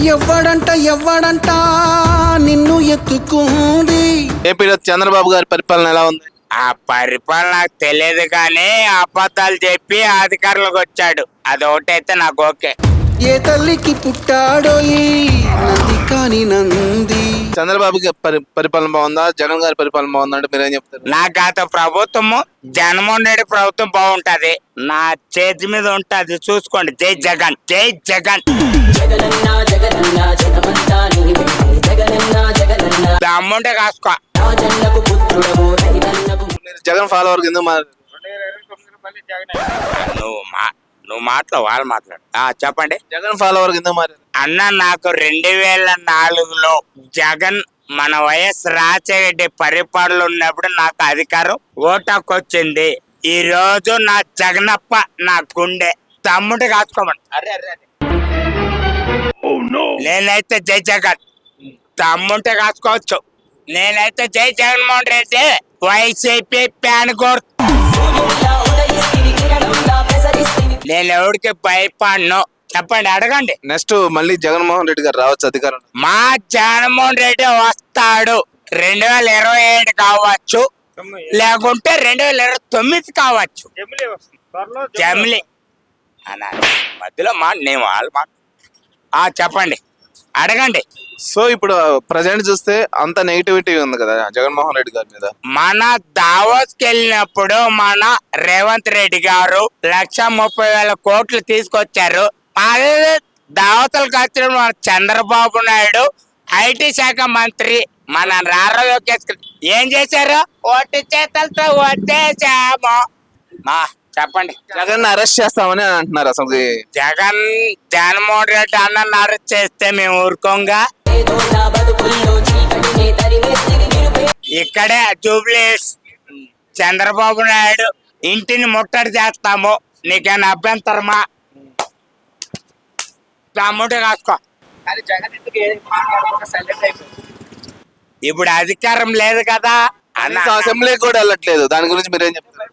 ఎవ్వడంట నిన్ను ఎత్తుకుంది. ఏపీలో చంద్రబాబు గారి పరిపాలన ఎలా ఉంది? ఆ పరిపాలన నాకు తెలియదు కానీ అబద్ధాలు చెప్పి అధికారులకు వచ్చాడు, అది ఒకటైతే నాకు ఓకే. ఏ తల్లికి పుట్టాడో ఈ నంది కాని నంది. చంద్రబాబు పరిపాలన బాగుందా, జగన్ గారి పరిపాలన బాగుందా అంటే మీరేం చెప్తారు? నా గత ప్రభుత్వము జగన్మోహన్ రెడ్డి ప్రభుత్వం బాగుంటది, నా చేతి మీద ఉంటది, చూసుకోండి. జై జగన్, జై జగన్. దమ్ముంటే కాసుకో. మీరు జగన్ ఫాలోవర్ ఎందుకు నువ్వు మాట్లాడు, వాళ్ళు మాట్లాడు. చెప్పండి. జగన్ ఫాలోవర్ ఎందుకు మారారు అన్న, నాకు 2004లో జగన్ మన వైఎస్ రాజశేఖర పరిపాలన ఉన్నప్పుడు నాకు అధికారం ఓటాకు వచ్చింది. ఈ రోజు నా జగనప్ప నా గుండె తమ్ముడు కాసుకోమని. నేనైతే జై జగన్, తమ్ముంటే కాసుకోవచ్చు. నేనైతే జై జగన్మోహన్ రెడ్డి, వైసీపీ ప్యాన్ కోరు. నేను ఎవరికి భయపడను. చెప్పండి, అడగండి. నెక్స్ట్ మళ్ళీ జగన్మోహన్ రెడ్డి గారు రావచ్చు అధికారం? మా జగన్మోహన్ రెడ్డి వస్తాడు. 2027 కావచ్చు, లేకుంటే 2029 కావచ్చు. జమిలీ అన్నారు మధ్యలో నేను వాళ్ళు చెప్పండి, అడగండి. సో ఇప్పుడు ప్రజెంట్ చూస్తే అంత నెగిటివిటీ ఉంది కదా జగన్మోహన్ రెడ్డి గారి మీద. మన దావోస్కి వెళ్ళినప్పుడు మన రేవంత్ రెడ్డి గారు 1,30,000 కోట్లు తీసుకొచ్చారు. అదే దావతలకు వచ్చిన మన చంద్రబాబు నాయుడు ఐటీ శాఖ మంత్రి మన రారా లోకేష్ ఏం చేశారు? ఓటు చేతలతో వచ్చేసాము. చెప్పండి. జగన్ అరెస్ట్ చేస్తామని అంటున్నారు. అసలు జగన్మోహన్ రెడ్డి అన్నను అరెస్ట్ చేస్తే మేము ఊరుకోంగా. ఇక్కడే జూబ్లీస్ చంద్రబాబు నాయుడు ఇంటిని ముట్టడి చేస్తాము. నీకేనా అభ్యంతరమా? తమ్ముడు కాసుకో. ఇప్పుడు అధికారం లేదు కదా అన్న, అసెంబ్లీ కూడా వెళ్ళట్లేదు. దాని గురించి మీరేం చెప్తారు?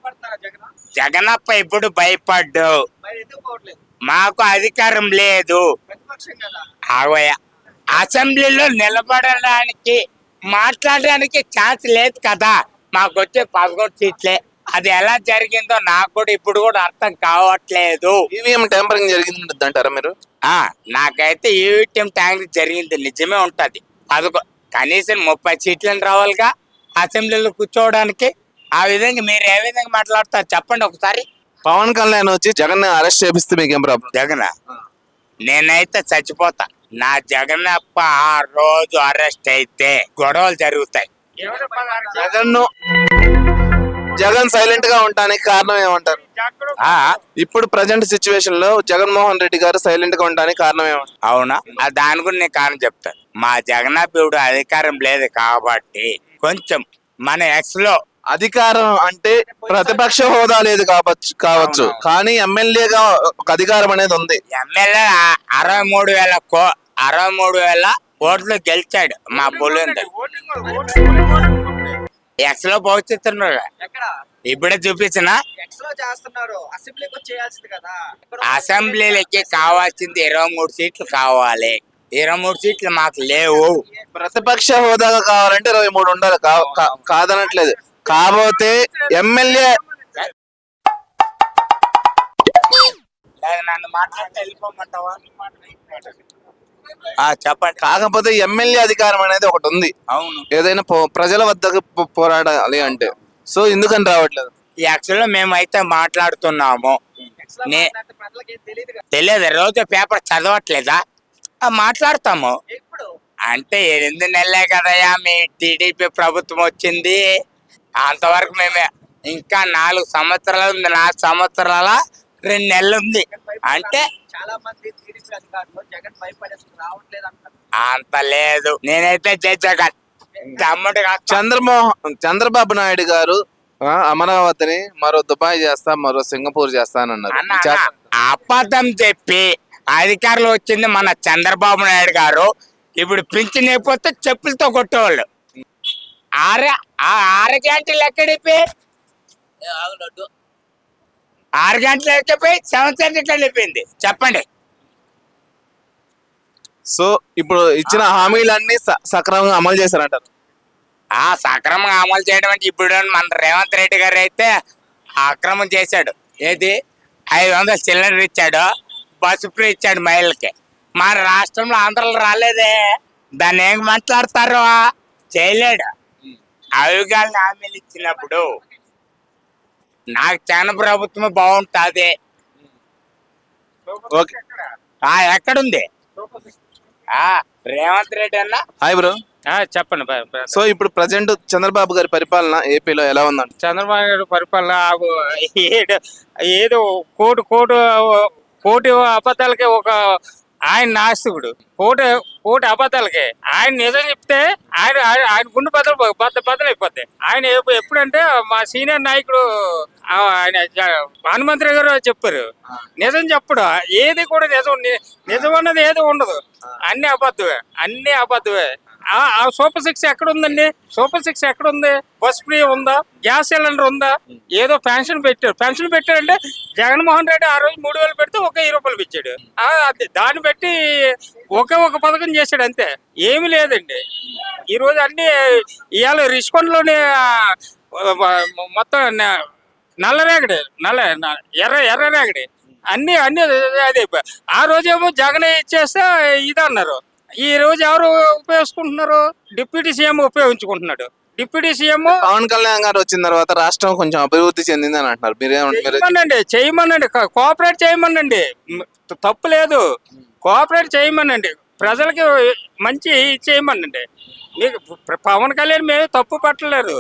జగనప్ప ఇప్పుడు భయపడ్డు. మాకు అధికారం లేదు. అసెంబ్లీలో నిలబడడానికి మాట్లాడడానికి ఛాన్స్ లేదు కదా. మాకు వచ్చే 11 సీట్లే. అది ఎలా జరిగిందో నాకు కూడా ఇప్పుడు కూడా అర్థం కావట్లేదు. ఈవీఎం ట్యాంపరింగ్ జరిగింది అంటారా మీరు? నాకైతే ఈవీఎం ట్యాంపరింగ్ జరిగింది నిజమే ఉంటది. కనీసం 30 సీట్లను రావాలిగా అసెంబ్లీలో కూర్చోవడానికి. ఆ విధంగా మీరు ఏ విధంగా మాట్లాడతారు చెప్పండి ఒకసారి. పవన్ కళ్యాణ్ వచ్చి జగన్ అరెస్ట్ చేపిస్తే మీకేం ప్రాబ్లం? జగన్ నేనైతే చచ్చిపోతా. నా జగనప్ప ఆ రోజు అరెస్ట్ అయితే గొడవలు జరుగుతాయి. జగన్ సైలెంట్ గా ఉండడానికి కారణం ఏమంటారు? ఇప్పుడు ప్రజెంట్ సిచ్యువేషన్ లో జగన్మోహన్ రెడ్డి గారు సైలెంట్ గా ఉండడానికి కారణం ఏమంటారు? అవునా, దాని గురించి నేను కారణం చెప్తాను. మా జగనప్ప ఇప్పుడు అధికారం లేదు కాబట్టి కొంచెం మన ఎక్స్ లో అధికారం అంటే ప్రతిపక్ష హోదా లేదు కావచ్చు కానీ ఎమ్మెల్యేగా ఒక అధికారం అనేది ఉంది. ఎమ్మెల్యే 63,000 ఓట్లు గెలిచాడు మా పులిందర్. ఎక్స్ లో పోస్తున్నారు, ఇప్పుడే చూపించిన. అసెంబ్లీలకి కావాల్సింది 23 సీట్లు కావాలి. 23 సీట్లు మాకు లేవు. ప్రతిపక్ష హోదా కావాలంటే 23 ఉండాలి, కాదనట్లేదు. కాకపోతే ఎమ్మెల్యే నన్ను మాట్లాడితే వెళ్ళిపోమంటావా? చెప్పండి. కాకపోతే ఎమ్మెల్యే అధికారం అనేది ఒకటి ఉంది. అవును, ఏదైనా ప్రజల వద్దకు పోరాడాలి అంటే. సో ఎందుకని రావట్లేదు? యాక్చువల్ మేమైతే మాట్లాడుతున్నాము. తెలియదు, రోజు పేపర్ చదవట్లేదా? మాట్లాడతాము. అంటే 8 నెలలే కదయా మీ టీడీపీ ప్రభుత్వం వచ్చింది. అంతవరకు మేమే ఇంకా 4 సంవత్సరాలు ఉంది. 4 సంవత్సరాల 2 నెలలు ఉంది. అంటే అంత లేదు. నేనైతే జగన్ చంద్రబాబు నాయుడు గారు అమరావతిని మరో దుబాయ్ చేస్తా, మరో సింగపూర్ చేస్తానన్నారు. అబద్ధం చెప్పి అధికారులు వచ్చింది మన చంద్రబాబు నాయుడు గారు. ఇప్పుడు పింఛన్ అయిపోతే చెప్పులతో కొట్టేవాళ్ళు. 6 గంటలు ఎక్కడిపోయి 6 గంటలు ఎక్కిపోయి 7 సెంట్లు వెళ్ళిపోయింది. చెప్పండి. సో ఇప్పుడు ఇచ్చిన హామీలన్నీ సక్రమంగా అమలు చేశారంటారు. సక్రమంగా అమలు చేయడం అంటే ఇప్పుడు మన రేవంత్ రెడ్డి గారు అయితే అక్రమం చేశాడు. ఏది 500 సిలిండర్ ఇచ్చాడు, బస్సు ఫ్రీ ఇచ్చాడు మహిళలకి. మన రాష్ట్రంలో ఆంధ్రలో రాలేదే, దాన్ని ఏం మాట్లాడతారు? చేయలేడు. అవిగాలని హామీలు ఇచ్చినప్పుడు నాకు జగన్ ప్రభుత్వం బాగుంటుంది. ఓకే, ఎక్కడుంది రేవంత్ రెడ్డి అన్న? Hi bro. చెప్పండి. సో ఇప్పుడు ప్రజెంట్ చంద్రబాబు గారి పరిపాలన ఏపీలో ఎలా ఉందండి? చంద్రబాబు నాయుడు పరిపాలన ఏదో కోటి అబద్ధాలకి ఆయన నాస్తికుడు. కోటి అబద్ధాలకి ఆయన నిజం చెప్తే ఆయన గుండె బద్దలైపోతాయి. ఆయన ఎప్పుడంటే మా సీనియర్ నాయకుడు ఆయన హనుమంతరావు గారు చెప్పారు, నిజం చెప్పడు, ఏది కూడా నిజం అన్నది ఏది ఉండదు, అన్ని అబద్ధమే. ఆ సూపర్ సిక్స్ ఎక్కడ ఉందండి? సూపర్ సిక్స్ ఎక్కడ ఉంది? బస్ ఫ్రీ ఉందా? గ్యాస్ సిలిండర్ ఉందా? ఏదో పెన్షన్ పెట్టారంటే జగన్మోహన్ రెడ్డి ఆ రోజు 3000 పెడితే 1000 రూపాయలు ఇచ్చాడు. దాన్ని బట్టి ఒక పథకం చేశాడు అంతే, ఏమి లేదండి. ఈ రోజు అన్ని ఇవాళ రిషికొండలోని మొత్తం నల్లరేగడి ఎర్ర రేగడి అన్ని అదే. ఆ రోజేమో జగన్ ఇచ్చేస్తే ఇది అన్నారు. ఈ రోజు ఎవరు ఉపయోగించుకుంటున్నారు? డిప్యూటీ సీఎం ఉపయోగించుకుంటున్నాడు. డిప్యూటీ సీఎం పవన్ కళ్యాణ్ గారు వచ్చిన తర్వాత రాష్ట్రం కొంచెం అభివృద్ధి చెందింది అని అంటున్నారు. చేయమనండి, కోఆపరేట్ చేయమనండి, తప్పు లేదు. కోఆపరేట్ చేయమనండి, ప్రజలకి మంచి చేయమనండి. మీకు పవన్ కళ్యాణ్ మేము తప్పు పట్టలేదు,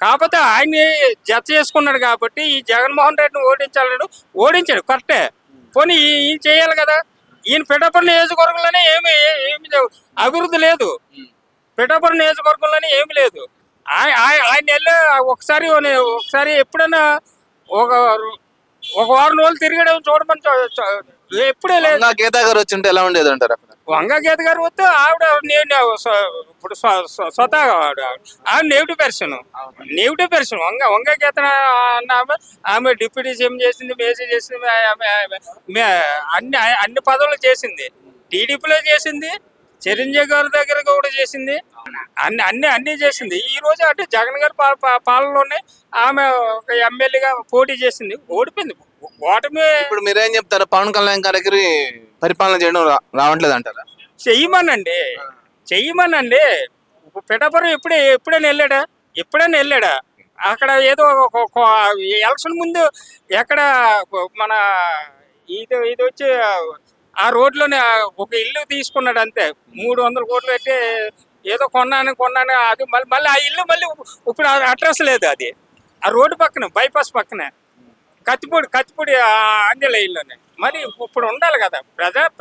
కాకపోతే ఆయన్ని జత చేసుకున్నాడు కాబట్టి ఈ జగన్మోహన్ రెడ్డిని ఓడించాడు కరెక్టే. పోనీ ఈయన చేయాలి కదా. ఈయన పిఠాపురం నియోజకవర్గంలోనే ఏమి అభివృద్ధి లేదు. పిఠాపురం నియోజకవర్గంలోనే ఏమి లేదు. ఆయన వెళ్ళి ఒకసారి ఎప్పుడైనా ఒక వారం రోజులు తిరిగడం చూడమని ఎప్పుడే లేదు. గీతా గారు వచ్చింటే ఎలా ఉండేది అంటారు? వంగ గీత గారు వస్తే ఆవిడ నేను ఇప్పుడు స్వతహాగా ఆవిడ నెగిటివ్ పర్సన్. వంగ గీత అన్న ఆమె డిప్యూటీ సీఎం చేసింది, మేసీ చేసింది, అన్ని పదవులు చేసింది. టీడీపీలో చేసింది, చిరంజీవి గారి దగ్గర కూడా చేసింది, అన్ని చేసింది. ఈ రోజు అంటే జగన్ గారి పాలనలోనే ఆమె ఒక ఎమ్మెల్యేగా పోటీ చేసింది, ఓడిపోయింది. ఓటమి. ఇప్పుడు మీరేం చెప్తారు? పవన్ కళ్యాణ్ గారికి పరిపాలన చేయడం రావట్లేదు అంటారా? చెయ్యమనండి. పిఠాపురం ఎప్పుడైనా వెళ్ళాడా? అక్కడ ఏదో ఎలక్షన్ ముందు ఎక్కడ మన ఇది వచ్చి ఆ రోడ్లోనే ఒక ఇల్లు తీసుకున్నాడు అంతే. 300 కోట్లు పెట్టి ఏదో కొన్నాను అది మళ్ళీ ఆ ఇల్లు మళ్ళీ ఇప్పుడు అడ్రస్ లేదు. అది ఆ రోడ్డు పక్కన, బైపాస్ పక్కనే, కత్తిపూడి ఆంజనేయుల్లోనే. మరి ఇప్పుడు ఉండాలి కదా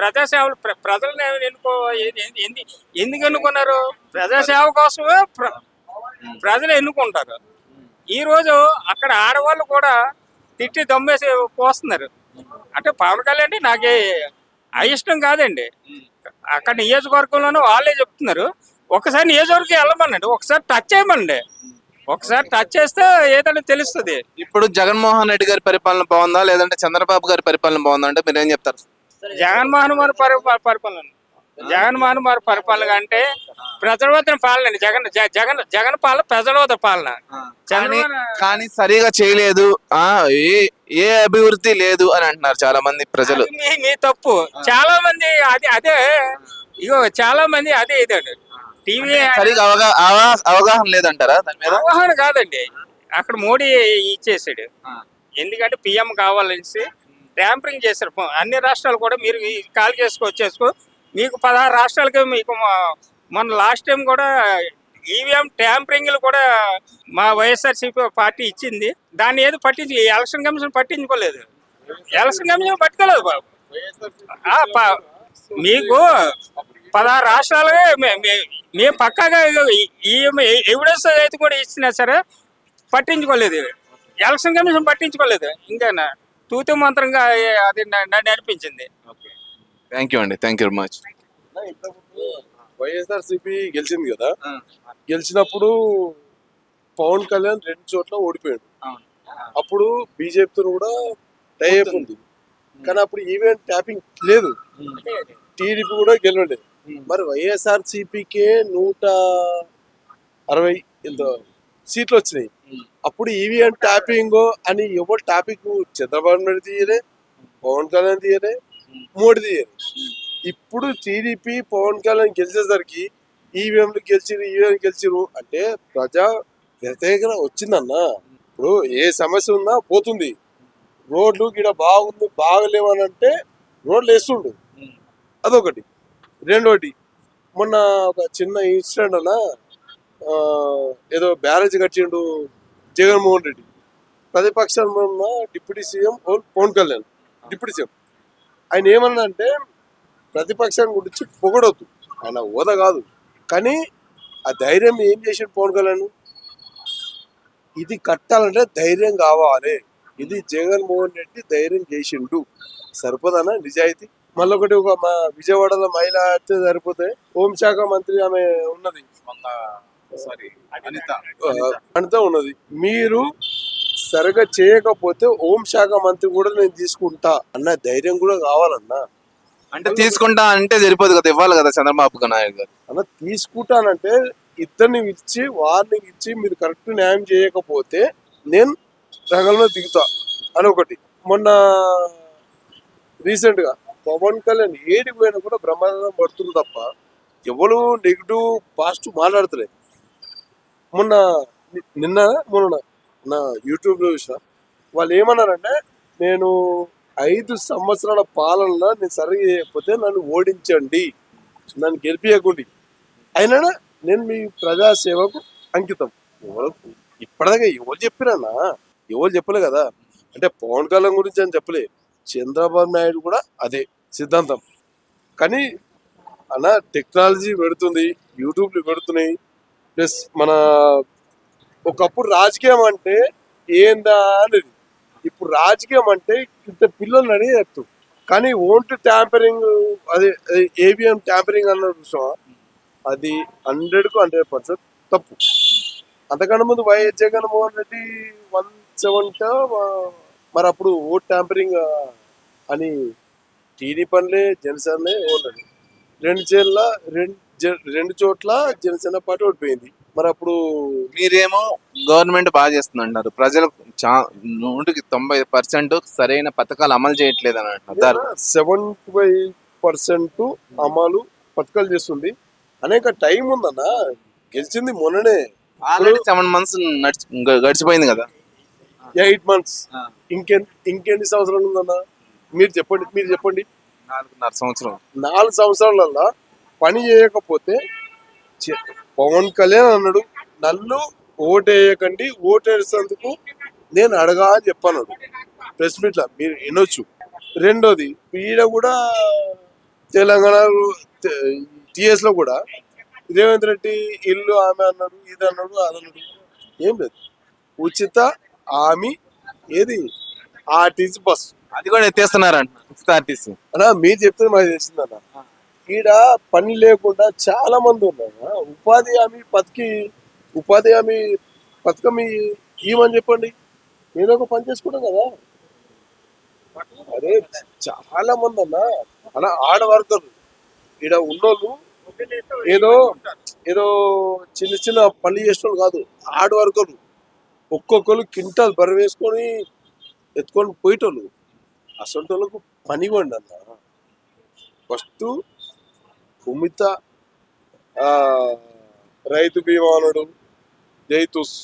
ప్రజాసేవలు. ప్రజలను ఎందుకు ఎన్నుకున్నారు? ప్రజాసేవ కోసమే ప్రజలు ఎన్నుకుంటారు. ఈ రోజు అక్కడ ఆడవాళ్ళు కూడా తిట్టి దమ్మేసి పోస్తున్నారు. అంటే పవన్ కళ్యాణ్ నాకు అయిష్టం కాదండి. అక్కడ నియోజకవర్గంలోనూ వాళ్ళే చెప్తున్నారు. ఒకసారి నియోజకవర్గం వెళ్ళమనండి, ఒకసారి టచ్ చేయమనండి. ఒకసారి టచ్ చేస్తే ఏదైనా తెలుస్తుంది. ఇప్పుడు జగన్మోహన్ రెడ్డి గారి పరిపాలన బాగుందా లేదంటే చంద్రబాబు గారి పరిపాలన బాగుందా అంటే మీరేం చెప్తారు? జగన్మోహన్ గారి పరిపాలన అంటే ప్రజలవతన పాలన అండి. జగన్ పాలన ప్రజలవతన పాలన. కానీ సరిగా చేయలేదు, ఏ అభివృద్ధి లేదు అని అంటున్నారు చాలా మంది ప్రజలు. మీ తప్పు. చాలా మంది చాలా మంది అదే ఇదండి. టీవీ సరిగా అవగాహన లేదంటారా దాని మీద? అవగాహన కాదండి. అక్కడ మోడీ ఇచ్చేసాడు. ఎందుకంటే పిఎం కావాలనేసి ట్యాంపరింగ్ చేశారు. అన్ని రాష్ట్రాలు కూడా మీరు కాల్ వచ్చేసుకో. మీకు 16 రాష్ట్రాలకి మీకు మన లాస్ట్ టైం కూడా ఈవీఎం ట్యాంపరింగ్లు కూడా మా వైఎస్ఆర్సీపీ పార్టీ ఇచ్చింది. దాన్ని ఏది ఎలక్షన్ కమిషన్ పట్టించుకోలేదు. బాబు. మీకు 16 రాష్ట్రాలే మేము పక్కాగా ఎవిడెన్స్ అయితే కూడా ఇచ్చినా సరే పట్టించుకోలేదు. ఎలక్షన్ కమిషన్ పట్టించుకోలేదు. ఇంకా తూతు మంత్రంగా అది నన్ను అనిపించింది. థ్యాంక్ యూ అండి, thank you very much. YSRCP గెలిచింది కదా, గెలిచినప్పుడు పవన్ కళ్యాణ్ 2 చోట్ల ఓడిపోయాడు. అప్పుడు బీజేపీతో కూడా టైఅప్ ఉంది, కానీ అప్పుడు ఈవెంట్ ట్యాపింగ్ లేదు. టీడీపీ కూడా గెలవండి. మరి వైఎస్ఆర్ సిపికే 160 ఎంతో సీట్లు వచ్చినాయి. అప్పుడు ఈవీఎం ట్యాపింగ్ అని ఎవరు టాపిక్ చంద్రబాబు నాయుడు తీయలే, పవన్ కళ్యాణ్ తీయలే, మోడీ తీయలే. ఇప్పుడు టీడీపీ పవన్ కళ్యాణ్ గెలిచేసరికి ఈవీఎంలు గెలిచిరు అంటే ప్రజా వ్యతిరేకత వచ్చిందన్న. ఇప్పుడు ఏ సమస్య ఉన్నా పోతుంది. రోడ్లు గిడ బాగుంది బాగలేవని అంటే రోడ్లు వేస్తుండు, అదొకటి. రెండోటి, మొన్న ఒక చిన్న ఇన్సిడెంట్ అన్న, ఏదో బ్యారేజ్ కట్టిండు జగన్మోహన్ రెడ్డి. ప్రతిపక్షంలో ఉన్న deputy CM Pawan Kalyan, deputy CM. ఆయన ఏమన్నా అంటే ప్రతిపక్షం గురించి పొగడొద్దు, ఆయన హోదా కాదు, కానీ ఆ ధైర్యం ఏం చేసిండు పవన్ కళ్యాణ్. ఇది కట్టాలంటే ధైర్యం కావాలి. ఇది జగన్మోహన్ రెడ్డి ధైర్యం చేసిండు, సరిపోదన్నా నిజాయితీ. మళ్ళీ ఒకటి, ఒక మా విజయవాడలో మహిళ అయితే సరిపోతే హోంశాఖ మంత్రి ఆమె ఉన్నది, అనిత ఉన్నది. మీరు సరిగా చేయకపోతే హోంశాఖ మంత్రి కూడా నేను తీసుకుంటా అన్న ధైర్యం కూడా కావాలన్నా. అంటే తీసుకుంటా అంటే సరిపోదు కదా, ఇవ్వాలి కదా చంద్రబాబు నాయుడు గారు. అన్న తీసుకుంటానంటే ఇద్దరిని ఇచ్చి వార్నింగ్ ఇచ్చి మీరు కరెక్ట్ న్యాయం చేయకపోతే నేను రంగంలో దిగుతా అని ఒకటి. మొన్న రీసెంట్ గా పవన్ కళ్యాణ్ ఏడికి పోయినా కూడా బ్రహ్మాండం పడుతుంది తప్ప ఎవరు నెగిటివ్ పాజిటివ్ మాట్లాడతలే. మొన్న నా యూట్యూబ్ లో చూసిన వాళ్ళు ఏమన్నారంటే, నేను 5 సంవత్సరాల పాలనలో నేను సరిగా చేయకపోతే నన్ను ఓడించండి, నన్ను గెలిపియకండి, అయినా నేను మీ ప్రజాసేవకు అంకితం. ఎవరు ఇప్పటిదాకా ఎవరు చెప్పిరన్నా, ఎవరు చెప్పలే కదా. అంటే పవన్ కళ్యాణ్ గురించి అని చెప్పలే, చంద్రబాబు నాయుడు కూడా అదే సిద్ధాంతం. కానీ అలా టెక్నాలజీ పెడుతుంది, యూట్యూబ్లు పెడుతున్నాయి. ప్లస్ మన ఒకప్పుడు రాజకీయం అంటే ఏందా అనేది, ఇప్పుడు రాజకీయం అంటే ఇంత పిల్లలు అని చెప్తాం. కానీ ఓటు ట్యాంపరింగ్, అదే ఏబిఎం ట్యాంపరింగ్ అన్న విషయం, అది 100కు 100% తప్పు. అంతకన్నా ముందు వైఎస్ జగన్మోహన్ రెడ్డి 170 మరి అప్పుడు ఓట్ ట్యాంపరింగ్ అని టీడీపీలే జనసేనలే ఓడినది. రెండు చోట్ల జనసేన పార్టీ ఓడిపోయింది. మరి అప్పుడు మీరేమో గవర్నమెంట్ బాగా చేస్తుంది అంటారు, ప్రజలు 100% సరైన పథకాలు అమలు చేయట్లేదు అని అంటారు. 75% అమలు పథకాలు చేస్తుంది. అనేక టైం ఉందన్న, గెలిచింది మొన్ననే, ఆల్రెడీ 7 months గడిచిపోయింది కదా, 8 months. ఇంకెన్ని సంవత్సరాలు ఉందన్న మీరు చెప్పండి. 4.5 సంవత్సరం. 4 సంవత్సరాలల్లా పని చేయకపోతే పవన్ కళ్యాణ్ అన్నాడు, నన్ను ఓటేయకండి, ఓటేసేందుకు నేను అడగా అని చెప్పన్నాడు ప్రెస్ మీట్ లో, మీరు వినొచ్చు. రెండోది, ఈడ కూడా తెలంగాణ టిఎస్ లో కూడా రేవంత్ రెడ్డి ఇల్లు ఆమె అన్నాడు, ఇది అన్నాడు, అది అన్నాడు. ఏం లేదు, ఉచిత హామీ ఏది ఆర్టీసీ బస్సు, అది కూడా ఎత్తేస్తున్నారంట ఆర్టీసీ అన్నా. మీరు చెప్తే మాకు తెలిసిందన్న, ఈడ పని లేకుండా చాలా మంది ఉన్నారు. ఉపాధి హామీ పథకం ఇవ్వమని చెప్పండి, ఏదో ఒక పని చేసుకుంటాం కదా. అరే చాలా మంది అన్న ఆడ వర్కర్లు ఈడ ఉన్నోళ్ళు ఏదో చిన్న చిన్న పని చేసేవాళ్ళు కాదు, ఆడ వర్కర్లు ఒక్కొక్కరు క్వింటాల్ బరువు వేసుకొని ఎత్తుకొని పోయేటోళ్ళు. అసలు వాళ్ళకు పని ఇవ్వండి అన్న. ఫస్ట్ ఉమిత రైతు బీమా అన్నాడు, జైతుస్.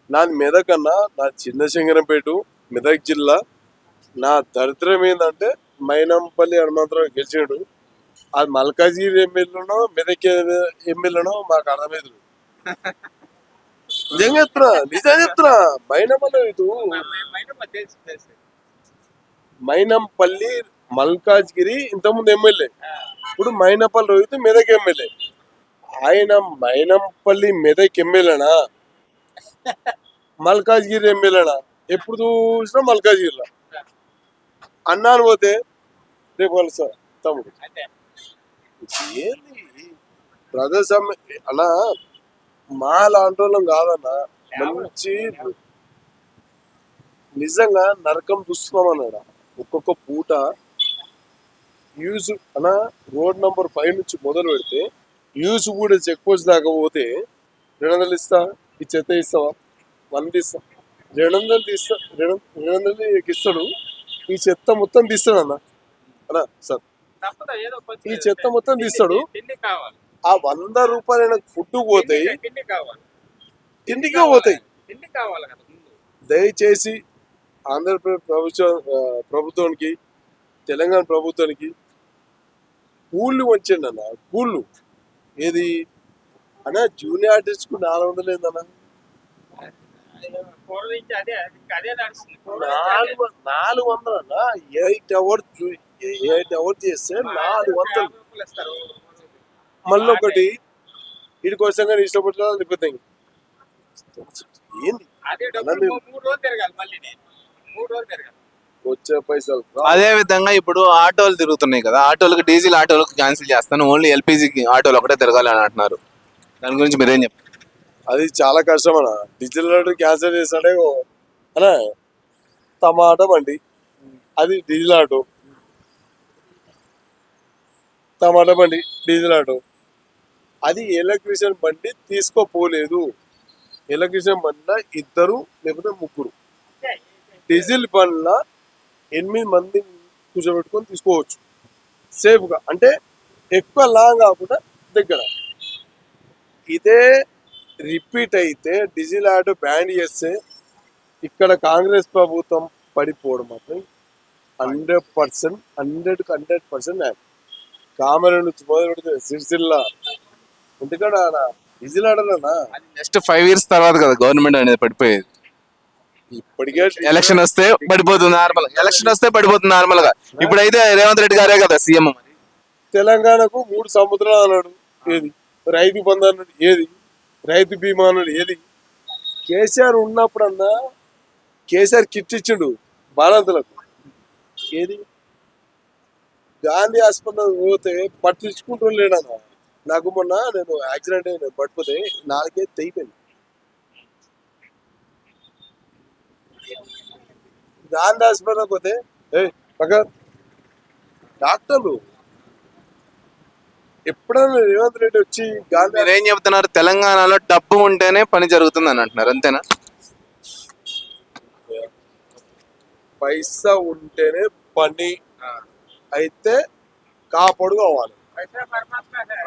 నాది మెదక్ అన్న, నా చిన్న శంకరంపేట, మెదక్ జిల్లా. నా దరిద్రం ఏంటంటే మైనంపల్లి హనుమంతరావు గెలిచాడు, అది మల్కాజిగిరి ఎమ్మెల్యేనో మెదక్ ఎమ్మెల్యేనో మాకు అర్థమైంది. నిజం చెప్తున్నా మైనంపల్లి మల్కాజ్గిరి ఇంతకుముందు ఎమ్మెల్యే, ఇప్పుడు మైనంపల్లి రోహిత్ మెదక్ ఎమ్మెల్యే. ఆయన మైనంపల్లి మెదక్ ఎమ్మెల్యేనా, మల్కాజ్గిరి ఎమ్మెల్యేనా? ఎప్పుడు చూసినా మల్కాజ్గిరిలో అన్నాను పోతే రేపు కలుస్తా తమ్ముడు. ఏంది ప్రజాస్వామ్య అలా మా లాంటి వాళ్ళం కాదన్నా, మంచి నిజంగా నరకం చూస్తున్నాం అన్నాడు. ఒక్కొక్క పూట యూస్ అలా రోడ్ నంబర్ 5 నుంచి మొదలు పెడితే యూస్ కూడా చెక్ పోస్ట్ దాకా పోతే 200 ఇస్తా, ఈ చెత్త ఇస్తావా, 100 ఇస్తా, 200 తీస్తా, 200 ఇస్తాడు, ఈ చెత్త మొత్తం తీస్తాడు అన్న సార్, తప్పదా ఏదో కొంచెం ఈ చెత్త మొత్తం తీస్తాడు. తిండి కావాలి, ఆ 100 రూపాయలు ఫుడ్ పోతాయి, తిండి కావాలి, తిండికే పోతాయి. తిండి కావాలి కదా ముందు. దయచేసి ఆంధ్రప్రదేశ్ ప్రభుత్వానికి తెలంగాణ ప్రభుత్వానికి కూళ్ళు వంచండి అన్న, కూళ్ళు ఏది అన్న జూనియర్ ఆర్టిస్ట్ కు 400 ఏందన్న, పూర్వం నుంచి అదే అదే నడుస్తుంది. పూర్వం నుంచి అదే. 400 అన్న, 8 అవర్స్ చేస్తే 400. రూపాయలు ఇస్తారు. మళ్ళీ ఒకటి వీడి కోసం కానీ ఇష్టపడుతున్నా లేకపోతే ఏంది అదే డబ్బులు 3 రోజులు తిరగాలి, మళ్ళీ నేను 3 రోజులు తిరగాలి. వచ్చే పైసలు అదే విధంగా ఇప్పుడు ఆటోలు తిరుగుతున్నాయి కదా, ఆటోలకు డీజిల్ ఆటోలకు క్యాన్సిల్ చేస్తాను, ఓన్లీ ఎల్పిజి ఆటోలు ఒకటే తిరగాలి అని అంటున్నారు. దాని గురించి మీరేం చెప్తారు? అది చాలా కష్టం అన్న. డీజిల్ ఆటో క్యాన్సిల్ చేస్తాడే అన్న, టమాటా బండి అది డీజిల్ ఆటో, టమాటా బండి డీజిల్ ఆటో, అది ఎలక్ట్రీషియన్ బండి తీసుకోపోలేదు. ఎలక్ట్రీషియన్ బండిలో 2 లేకపోతే 3, డీజిల్ బండిలో 8 మంది కూర్చోబెట్టుకొని తీసుకోవచ్చు సేఫ్గా, అంటే ఎక్కువ లాంగ్ కాకుండా దగ్గర. ఇదే రిపీట్ అయితే డీజిల్ ఆటో బ్యాన్ చేస్తే ఇక్కడ కాంగ్రెస్ ప్రభుత్వం పడిపోవడం మాత్రం 100%, 100% కామన్ నుంచి మొదలు పెడితే సిరిసిల్ల ఎందుకంటే డీజిల్ ఆటోనా అది నెక్స్ట్ 5 years తర్వాత కదా గవర్నమెంట్ అనేది పడిపోయేది. ఇప్పటికే ఎలక్షన్ వస్తే పడిపోతుంది నార్మల్, ఎలక్షన్ వస్తే పడిపోతుంది నార్మల్ గా. ఇప్పుడైతే రేవంత్ రెడ్డి గారే కదా సీఎం. తెలంగాణకు 3 సముద్రాలు అన్నాడు, ఏది రైతు బంధు అన్నాడు, ఏది రైతు బీమా అన్నాడు, ఏది కేసీఆర్ ఉన్నప్పుడన్నా కేసీఆర్ కిట్ ఇచ్చిండు బాలంతులకు, ఏది గాంధీ హాస్పిటల్ పోతే పట్టించుకుంటూ లేడన్నా. నాకు మొన్న నేను యాక్సిడెంట్ అయిన పడిపోతే 4 తెగిపోయింది. గాంధీ హాస్పిటల్ పోతే పక్క డాక్టర్లు ఎప్పుడైనా రేవంత్ రెడ్డి వచ్చి గాంధీ మీరేం చెప్తున్నారు? తెలంగాణలో డబ్బు ఉంటేనే పని జరుగుతుంది అని అంటున్నారు, అంతేనా? పైసా ఉంటేనే పని అయితే కాపాడు కావాలి. पैसा परमात्मा है,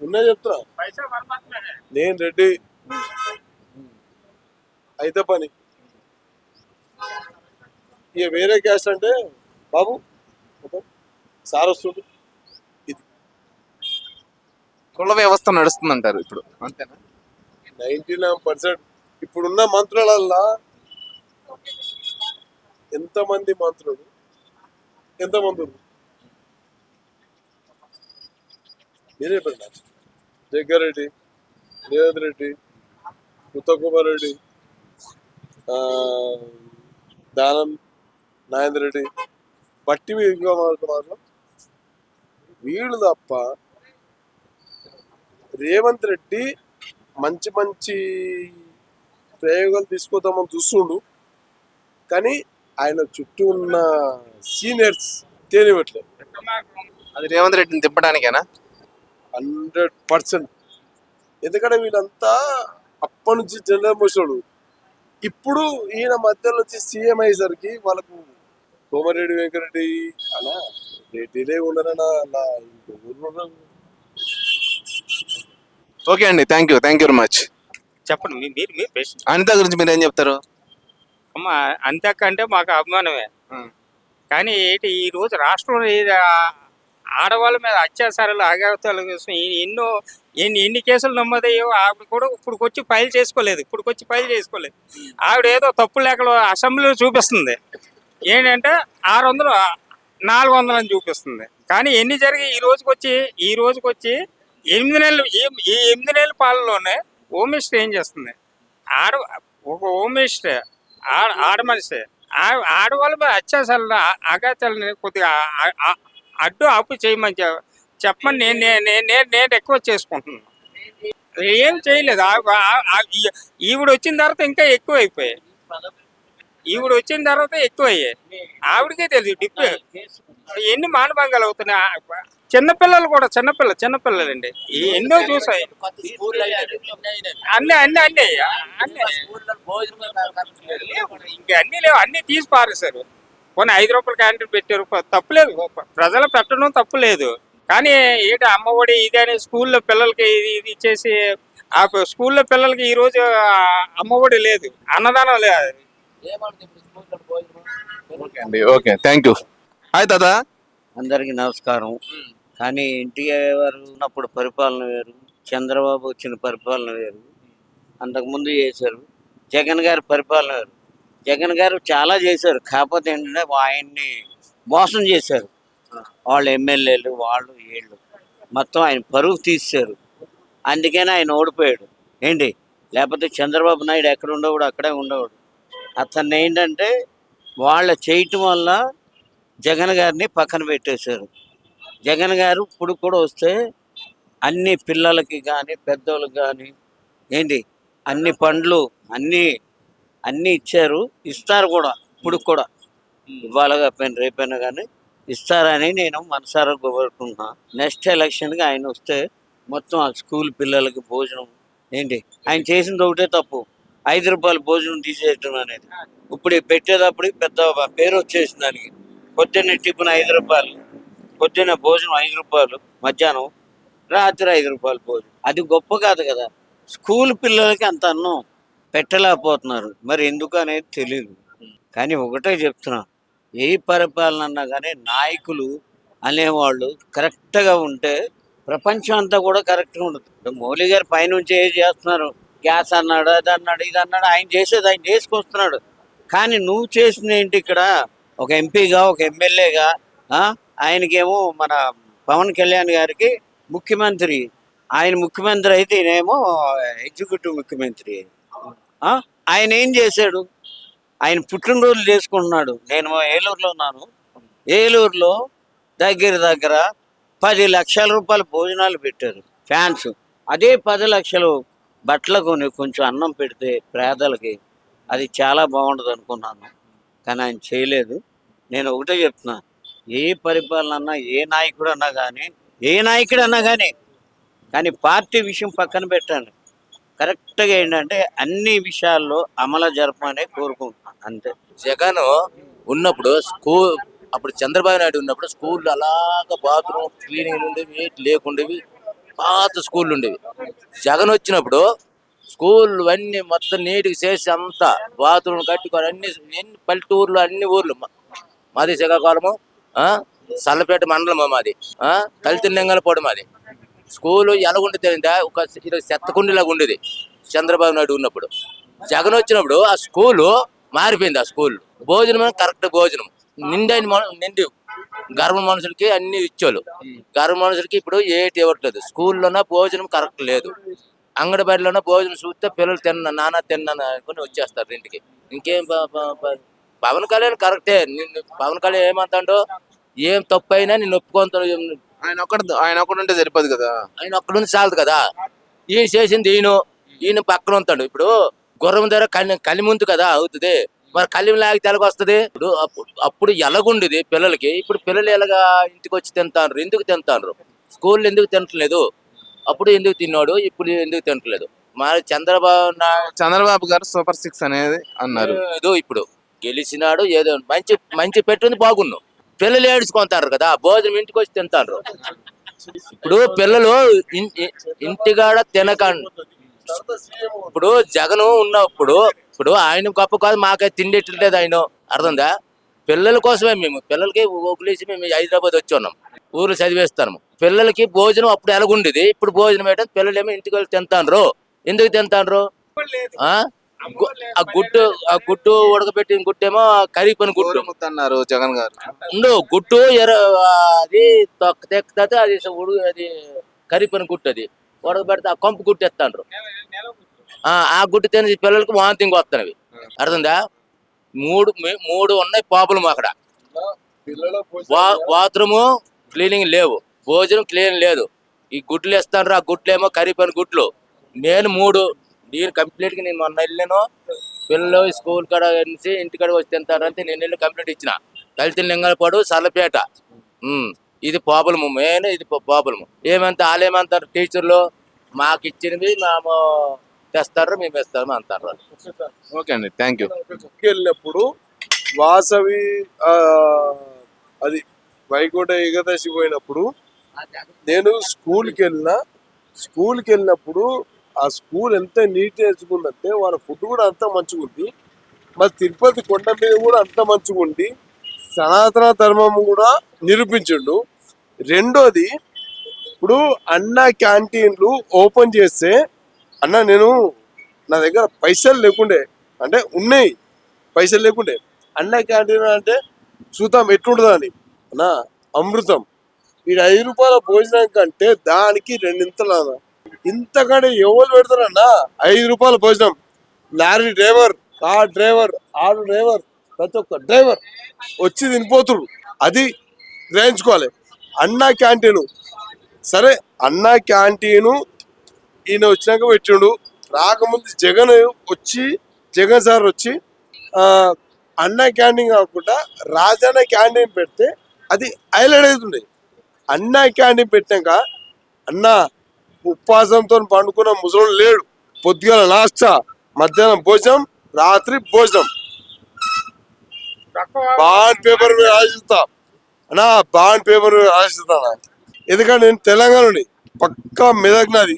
ఉన్నా చెప్తున్నా, पैसा परमात्मा है. నేను రెడ్డి అయితే పని. ఇక వేరే క్యాస్ట్ అంటే బాబు సార్ వస్తుంది, ఇది కుల వ్యవస్థ నడుస్తుంది అంటారు ఇప్పుడు, అంతేనా? 99%. ఇప్పుడున్న మంత్రులల్లా ఎంతమంది మంత్రులు, ఎంతమంది ఉన్నారు? మీరే చెప్పండి. జగ్గారెడ్డి, రేవంత్ రెడ్డి, ఉత్తమ్ కుమార్ రెడ్డి, దానం నాగేంద్ర రెడ్డి, బట్టి మాత్రం వీళ్ళు తప్ప రేవంత్ రెడ్డి మంచి మంచి ప్రయోగాలు తీసుకొద్దామని చూస్తుండు, కానీ ఆయన చుట్టూ ఉన్న సీనియర్స్ తేనివ్వట్లేదు. అది రేవంత్ రెడ్డిని తిప్పడానికేనా? 100%. ఎందుకంటే వీళ్ళంతా అప్పటి నుంచి జనరల్ మోసోడు, ఇప్పుడు ఈయన మధ్యలో వచ్చి సీఎం అయ్యేసరికి వాళ్ళకు కోమరెడ్డి వెంకరెడ్డి అలా రెడ్డిలే ఉన్నారన్నా, అలా ఇంకొకరు. ఓకే అండి, థ్యాంక్ యూ వెరీ మచ్. చెప్పండి మీరు మీరు ప్రశ్న. అనిత గురించి మీరు ఏం చెప్తారు? అమ్మ అంతక్క అంటే మాకు అభిమానమే, కానీ ఏంటి ఈ రోజు రాష్ట్రంలో ఆడవాళ్ళ మీద అత్యాచారాలు అగాతాల కోసం ఎన్ని కేసులు నమోదయ్యో ఆవిడ కూడా ఇప్పుడుకొచ్చి ఫైల్ చేసుకోలేదు. ఆవిడ ఏదో తప్పు లేఖలు అసెంబ్లీలో చూపిస్తుంది, ఏంటంటే 600 400 అని చూపిస్తుంది. కానీ ఎన్ని జరిగి ఈ రోజుకొచ్చి 8 నెలలు, ఈ 8 నెలల పాలనలోనే హోమ్ మినిస్టర్ ఏం చేస్తుంది? ఒక హోమ్ మినిస్టర్ ఆడ మనిషి ఆడవాళ్ళ మీద అత్యాచారాలు అగాతాలని కొద్దిగా అడ్డు ఆపు చేయమని చెప్పమని నేను రిక్వెస్ట్ చేసుకుంటున్నాను. ఏం చేయలేదు. ఈవిడ వచ్చిన తర్వాత ఇంకా ఎక్కువ అయిపోయాయి. ఈవిడ వచ్చిన తర్వాత ఎక్కువ అయ్యాయి. ఆవిడకే తెలుసు డిప్పు ఎన్ని మానభంగాలు అవుతున్నాయి. చిన్నపిల్లలు కూడా చిన్నపిల్లలండి ఎన్నో చూసాయి. అన్ని అన్ని అన్ని అన్ని లేవు. ఇంక అన్ని లేవు, అన్ని తీసి పారేశారు. కొన్ని 5 రూపాయల క్యాంటీన్ పెట్టారు, తప్పులేదు, ప్రజలు పెట్టడం తప్పులేదు. కానీ ఏంటి అమ్మఒడి ఇది అని స్కూల్లో పిల్లలకి ఇది ఇచ్చేసి ఆ స్కూల్లో పిల్లలకి ఈ రోజు అమ్మఒడి లేదు, అన్నదానం లేదు. ఓకే అండి, ఓకే, థ్యాంక్ యూ. హాయ్ తాత. అందరికీ నమస్కారం. కానీ ఎన్టీఆర్ ఉన్నప్పుడు పరిపాలన వేరు, చంద్రబాబు వచ్చిన పరిపాలన వేరు. అంతకుముందు చేశారు. జగన్ గారి పరిపాలన వేరు. జగన్ గారు చాలా చేశారు, కాకపోతే ఏంటంటే ఆయన్ని మోసం చేశారు. వాళ్ళు ఎమ్మెల్యేలు వాళ్ళు వీళ్ళు మొత్తం ఆయన పరువు తీశారు. అందుకనే ఆయన ఓడిపోయాడు ఏంటి. లేకపోతే చంద్రబాబు నాయుడు ఎక్కడ ఉండేవాడు అక్కడే ఉండేవాడు. అతన్ని ఏంటంటే వాళ్ళ చేయటం వల్ల జగన్ గారిని పక్కన పెట్టేశారు. జగన్ గారు ఇప్పుడు కూడా వస్తే అన్ని పిల్లలకి కానీ పెద్దోళ్ళకి కానీ ఏంటి అన్ని పండ్లు అన్నీ ఇచ్చారు, ఇస్తారు కూడా. ఇప్పుడు కూడా ఇవ్వాలగా పోయిన రేపైనా కానీ ఇస్తారని నేను మనసారా కోరుకుంటున్నా. నెక్స్ట్ ఎలక్షన్కి ఆయన వస్తే మొత్తం ఆ స్కూల్ పిల్లలకి భోజనం ఏంటి ఆయన చేసింది ఒకటే తప్పు, 5 రూపాయల భోజనం తీసేయటం అనేది. ఇప్పుడు పెట్టేటప్పుడు పెద్ద పేరు వచ్చేసింది దానికి. పొద్దున్న టిఫిన్ 5 రూపాయలు, పొద్దున్న భోజనం 5 రూపాయలు, మధ్యాహ్నం రాత్రి 5 రూపాయలు భోజనం. అది గొప్ప కాదు కదా. స్కూల్ పిల్లలకి అంత అన్నం పెట్టలేకపోతున్నారు, మరి ఎందుకు అనేది తెలియదు. కానీ ఒకటే చెప్తున్నా, ఏ పరిపాలన అన్నా కానీ నాయకులు అనేవాళ్ళు కరెక్ట్గా ఉంటే ప్రపంచం అంతా కూడా కరెక్ట్గా ఉంటుంది. మోడీ గారు పైనుంచి ఏం చేస్తున్నారు, గ్యాస్ అన్నాడు, అది అన్నాడు, ఇది అన్నాడు. ఆయన చేసేది ఆయన చేసుకొస్తున్నాడు. కానీ నువ్వు చేసింది ఏంటి ఇక్కడ? ఒక ఎంపీగా ఒక ఎమ్మెల్యేగా ఆయనకేమో మన పవన్ కళ్యాణ్ గారికి ముఖ్యమంత్రి, ఆయన ముఖ్యమంత్రి అయితే ఈయనేమో ఎగ్జిక్యూటివ్ ముఖ్యమంత్రి. ఆయన ఏం చేశాడు? ఆయన పుట్టినరోజులు చేసుకుంటున్నాడు. నేను ఏలూరులో ఉన్నాను. ఏలూరులో దగ్గర 10 లక్షల రూపాయల భోజనాలు పెట్టారు ఫ్యాన్స్. అదే 10 లక్షలు బట్టలు కొని కొంచెం అన్నం పెడితే పేదలకి అది చాలా బాగుంటుంది అనుకున్నాను. కానీ ఆయన చేయలేదు. నేను ఒకటే చెప్తున్నా, ఏ పరిపాలన అన్నా ఏ నాయకుడు అన్నా కానీ పార్టీ విషయం పక్కన పెట్టండి. కరెక్ట్గా ఏంటంటే అన్ని విషయాల్లో అమలు జరపమనే కోరుకుంటున్నాను, అంతే. జగన్ ఉన్నప్పుడు అప్పుడు చంద్రబాబు నాయుడు ఉన్నప్పుడు స్కూళ్ళు అలాగ బాత్రూమ్ క్లీనింగ్ ఉండేవి, లేకుండేవి, పాత స్కూళ్ళు ఉండేవి. జగన్ వచ్చినప్పుడు స్కూళ్ళు అన్ని మొత్తం నీటికి చేసి అంతా బాత్రూమ్ కట్టుకొని అన్ని పల్లెటూర్లు అన్ని ఊర్లు. మాది శ్రీకాకుళము, సల్లపేట మండలం మాది, తలితిన్నెంగలపూడి మాది. స్కూలు ఎలాగుండేది తెలియదా, ఒక చెత్తకుండిలాగా ఉండేది చంద్రబాబు నాయుడు ఉన్నప్పుడు. జగన్ వచ్చినప్పుడు ఆ స్కూలు మారిపోయింది. ఆ స్కూల్ భోజనం కరెక్ట్ భోజనం నిండి గర్భ మనుషులకి అన్ని ఇచ్చేవాళ్ళు. గర్భ మనుషులకి ఇప్పుడు ఏటి ఇవ్వట్లేదు. స్కూల్లోన భోజనం కరెక్ట్ లేదు. అంగడిబడిలోన భోజనం చూస్తే పిల్లలు నాన్న అనుకుని వచ్చేస్తారు ఇంటికి. ఇంకేం పవన్ కళ్యాణ్ కరెక్టే. పవన్ కళ్యాణ్ ఏమంటాడో, ఏం తప్పు అయినా నేను ఒప్పుకుంటాను. ఆయన ఒకటి ఉంటే సరిపోదు కదా. ఆయన ఒక్కడుండి చాలదు కదా. ఈయన చేసింది ఈయన పక్కన ఉంటాడు. ఇప్పుడు గుర్రం ధర కలి ముందు కదా అవుతుంది, మరి కళ్ళెం లాగితే ఎలాగ వస్తుంది? ఇప్పుడు అప్పుడు ఎలాగుండేది పిల్లలకి, ఇప్పుడు పిల్లలు ఎలాగా ఇంటికి వచ్చి తింటారు? ఎందుకు తింటారు? స్కూల్లో ఎందుకు తినట్లేదు? అప్పుడు ఎందుకు తిన్నాడు, ఇప్పుడు ఎందుకు తినట్లేదు? మరి చంద్రబాబు గారు సూపర్ 6 అనేది అన్నారు. ఏదో ఇప్పుడు గెలిచినాడు, ఏదో మంచి పెట్టుంది బాగున్నావు. పిల్లలు ఏడుచుకుంటారు కదా, భోజనం ఇంటికి వచ్చి తింటారు. ఇప్పుడు పిల్లలు ఇంటికాడ తినకండి. ఇప్పుడు జగన్ ఉన్నప్పుడు ఇప్పుడు ఆయన గొప్ప కాదు, మాకైతే తిండి ఎట్లేదు ఆయన, అర్థందా? పిల్లల కోసమే మేము పిల్లలకి వదిలేసి మేము హైదరాబాద్ వచ్చి ఉన్నాం, ఊర్లో చదివేస్తాము. పిల్లలకి భోజనం అప్పుడు ఎలాగుండేది, ఇప్పుడు భోజనం ఏంటంటే పిల్లలు ఏమో ఇంటికి వెళ్ళి తింటారు. ఎందుకు తింటారు? ఆ గుట్టు ఉడకబెట్టిన గుట్టేమో కరిగిపోయిన గుట్టు అన్నారు జగన్ గారు. గుట్టు అది తెక్కితే అది కరిగిపోయిన గుట్టు, అది ఉడకబెడితే ఆ కొంపు గుట్టు ఎత్తాండ్రు. ఆ గుట్టు తిని పిల్లలకి వాంతింగ్ వస్తున్నవి, అర్థందా? మూడు ఉన్నాయి ప్రాబ్లం అక్కడ. బాత్రూము క్లీనింగ్ లేవు, భోజనం క్లీన్ లేదు. ఈ గుడ్లు వేస్తాండ్రు, ఆ గుడ్లు ఏమో కరిగిపోయిన గుడ్లు. నేను కంప్లీట్ గా నేను మొన్న వెళ్ళాను, పిల్లలు స్కూల్ కాడ నుంచి ఇంటికాడ వచ్చి తింటారంటే నేను వెళ్ళి కంప్లీట్ ఇచ్చిన దళిత లింగలపాడు సల్లపేట. ఇది ప్రాబ్లము, మెయిన్ ఇది ప్రాబ్లము. ఏమంటే వాళ్ళేమంటారు టీచర్లు, మాకు ఇచ్చినవి మేము తెస్తారు, మేము ఇస్తాము అంటారు. ఓకే అండి, థ్యాంక్ యూ. వెళ్ళినప్పుడు వాసవి అది వైకుంఠ ఏకాదశి పోయినప్పుడు నేను స్కూల్కి వెళ్ళినప్పుడు ఆ స్కూల్ ఎంత నీట్ నేర్చుకుందంటే వాళ్ళ ఫుడ్ కూడా అంత మంచిగా ఉంది. మరి తిరుపతి కొండ మీద కూడా అంత మంచిగా ఉంది. సనాతన ధర్మం కూడా నిరూపించిండు. రెండోది, ఇప్పుడు అన్న క్యాంటీన్లు ఓపెన్ చేస్తే అన్న నేను నా దగ్గర పైసలు లేకుండే, అంటే ఉన్నాయి పైసలు లేకుండే, అన్న క్యాంటీన్ అంటే చూద్దాం ఎట్లుంటుందా అని అన్న అమృతం. ఈ 5 రూపాయల భోజనం కంటే దానికి 2 ఇంతలు ఇంతకంటే ఎవరు పెడతారన్న? 5 రూపాయల భోజనం, lorry driver, car driver, auto driver, ప్రతి ఒక్క డ్రైవర్ వచ్చి తినిపోతుడు. అది గ్రహించుకోవాలి. అన్న క్యాంటీను సరే, అన్న క్యాంటీను ఈయన వచ్చినాక పెట్టిండు. రాకముందు జగన్ సార్ వచ్చి అన్న క్యాంటీన్ కాకుండా రాజన్న క్యాంటీన్ పెడితే అది హైలైట్ అవుతుండే. అన్న క్యాంటీన్ పెట్టాక అన్న ఉపవాసంతో పండుకున్న ముసలోడు లేడు. పొద్దుగాల నాస్తా, మధ్యాహ్నం భోజనం, రాత్రి భోజనం. బాండ్ పేపర్ రాసిస్తా అన్నా, బాండ్ పేపర్ రాసిస్తా. ఎందుకంటే నేను తెలంగాణని పక్కా మెదక్ నాది.